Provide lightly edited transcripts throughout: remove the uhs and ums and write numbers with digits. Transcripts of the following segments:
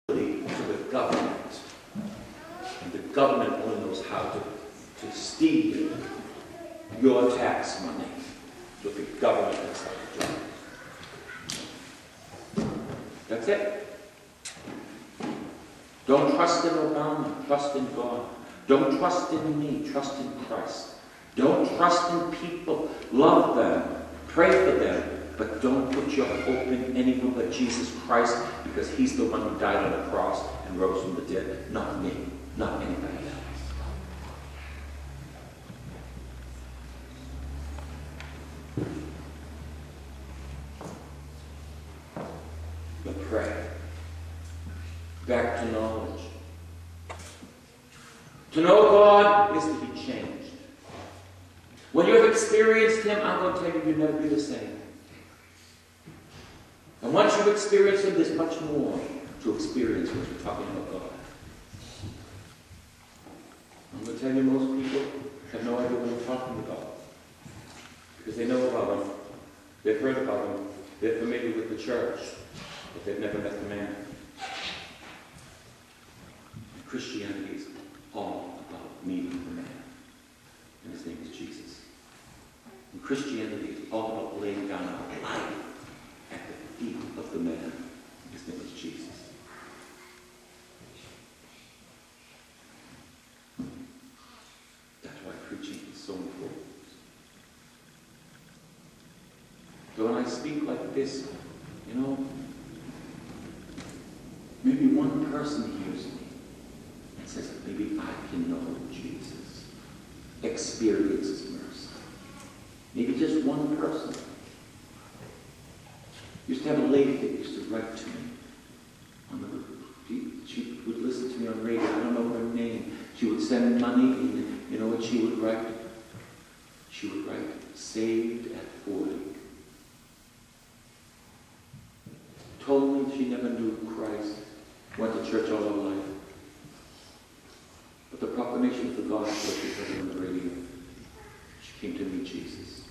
to the government. And the government only knows how to steal your tax money. But the government knows how to do it. That's it. Don't trust in Obama, trust in God. Don't trust in me, trust in Christ. Don't trust in people, love them, pray for them, but don't put your hope in anyone but Jesus Christ, because he's the one who died on the cross and rose from the dead, not me, not anybody else. But pray. Back to knowledge. To know God is to be changed. When you have experienced him, I'm going to tell you, you'll never be the same. And once you've experienced him, there's much more to experience when you're talking about God. I'm going to tell you, most people have no idea what I'm talking about. Because they know about him. They've heard about him. They're familiar with the church. But they've never met the man. And Christianity is all about meeting the man. And his name is Jesus. And Christianity is all about laying down our life at the feet of the man. His name is Jesus. That's why preaching is so important. So when I speak like this, you know, maybe one person hears me and says, maybe I can know Jesus, experience his mercy. Maybe just one person. Used to have a lady that used to write to me. She would listen to me on radio. I don't know her name. She would send money, and you know what she would write? She would write, saved at 40. Told me she never knew Christ. Went to church all her life. But the proclamation of the gospel, she heard on the radio. She came to meet Jesus.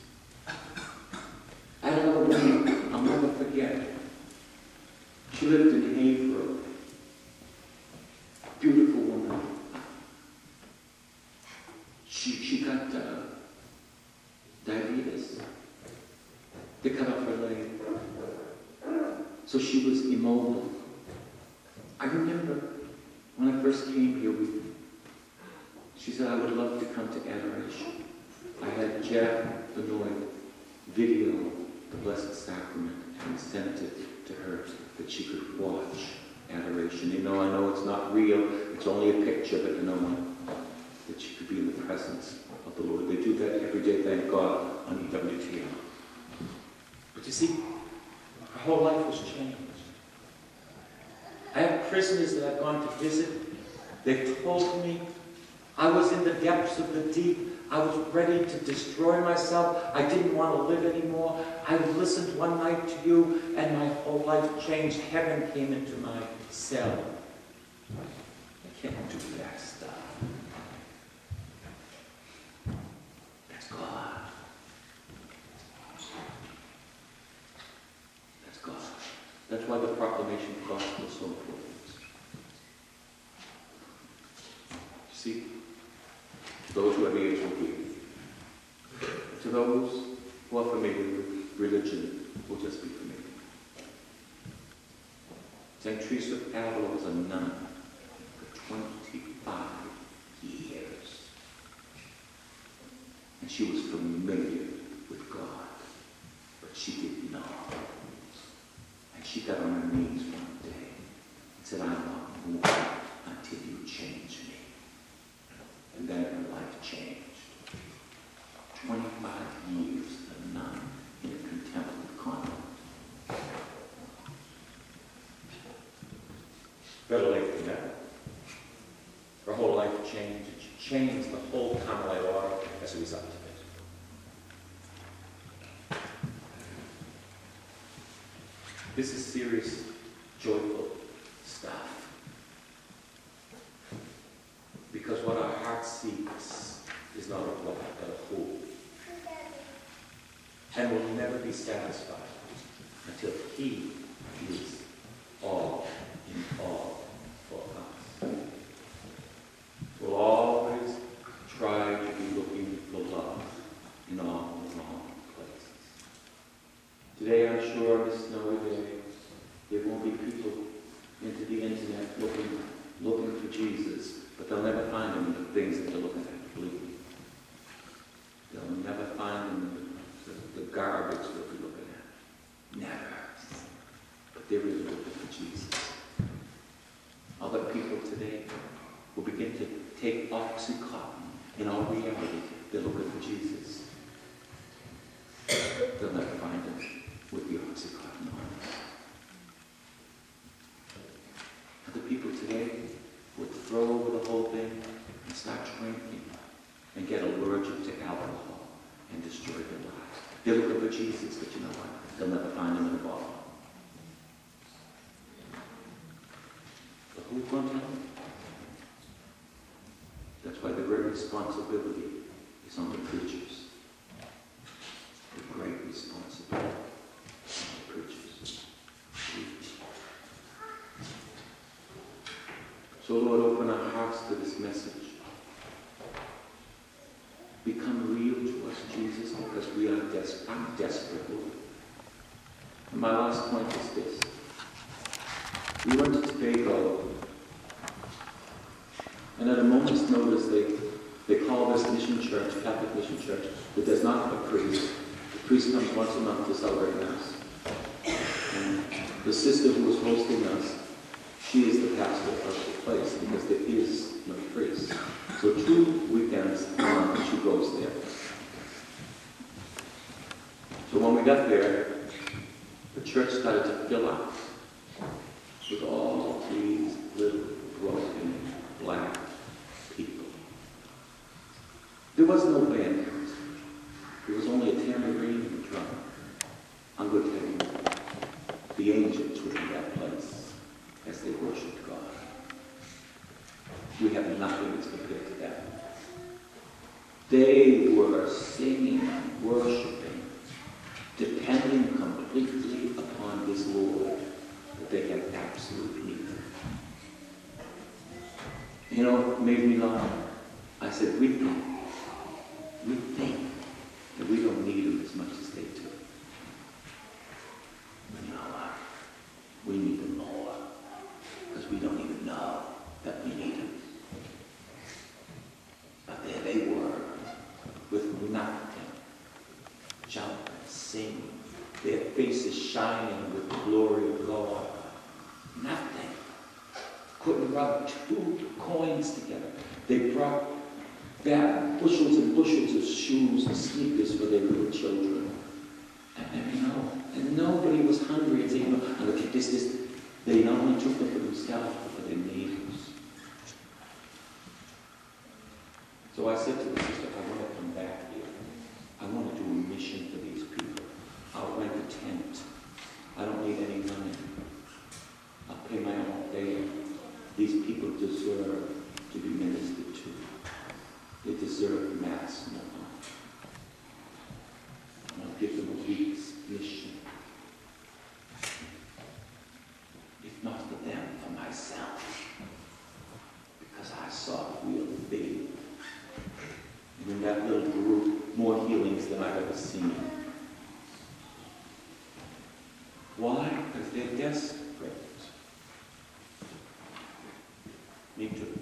I had another woman I'll never forget. She lived in Haverhill. Beautiful woman. She got diabetes. They cut off her leg. So she was immobile. I remember when I first came here, she said, I would love to come to adoration. I had Jack Benoit video the Blessed Sacrament and sent it to her that she could watch adoration. You know, I know it's not real, it's only a picture, but you know what? That she could be in the presence of the Lord. They do that every day, thank God, on EWTN. But you see, her whole life was changed. I have prisoners that I've gone to visit. They've told me I was in the depths of the deep. I was ready to destroy myself. I didn't want to live anymore. I listened one night to you, and my whole life changed. Heaven came into my cell. I can't do that stuff. That's God. That's God. That's why the proclamation of the gospel is so important. You see? Those who have ears will hear. To those who are familiar with religion, will just be familiar. St. Teresa of Avila was a nun for 25 years. And she was familiar with God, but she didn't know. And she got on her knees one day and said, I'm not moving until you change me. And then her life changed. 25 years a nun in a contemplative convent. Better late than never. Her whole life changed. She changed the whole Carmelite order as a result of it. This is serious, joyful stuff. Because what our heart seeks is not a what, but a who. And will never be satisfied until he is all in all. Jesus, but they'll never find him in the things that they're looking at, believe me. They'll never find him in the garbage that we're looking at. Never. But they're really looking for Jesus. Other people today will begin to take Oxycontin. In all reality, they're looking for Jesus. They'll never find him with the Oxycontin on. Other people today would throw over the whole thing and start drinking and get allergic to alcohol and destroy their lives. They're looking for Jesus, but you know what? They'll never find him in a bottle. But who's going to tell them? That's why the great responsibility is on the preachers. The great responsibility on the preachers. So Lord, open our hearts to this message. Become real to us, Jesus, because we are desperate. I'm desperate, Lord. And my last point is this. We went to Tobago, and at a moment's notice, they call this mission church, Catholic Mission Church, that does not have a priest. The priest comes once a month to celebrate Mass. And the sister who was hosting us, she is the pastor of the place because there is no priest. So 2 weekends a month she goes there. So when we got there, the church started to fill up with all these little broken black people. There was no band. There was only a tambourine and a drum. I'm going to tell you, the angels were in that place as they worshiped God. We have nothing as compared to that. They were singing, worshiping, depending completely upon this Lord that they had absolute need of. You know, it made me laugh. I said, we think that we don't need him as much as they do. But you know what? We need him more. Because we don't even know that we need him. But there they were, with nothing. Jumping, singing, their faces shining with the glory of God. Nothing. Couldn't rub 2 coins together. They brought back bushels and bushels of shoes and sneakers for their little children. And you know, and nobody was hungry and saying, you know, look at this. They not only took them for themselves, but for their neighbors. So I said to the sister, I want to come back here. I want to do a mission for these people. I'll rent a tent. I don't need any money. I'll pay my own fare. These people deserve to be ministered to. They deserve Mass now. And I'll give them a week's mission. If not for them, for myself. Because I saw real faith. And in that little group, more healings than I've ever seen. Why? Because they're desperate. Me too.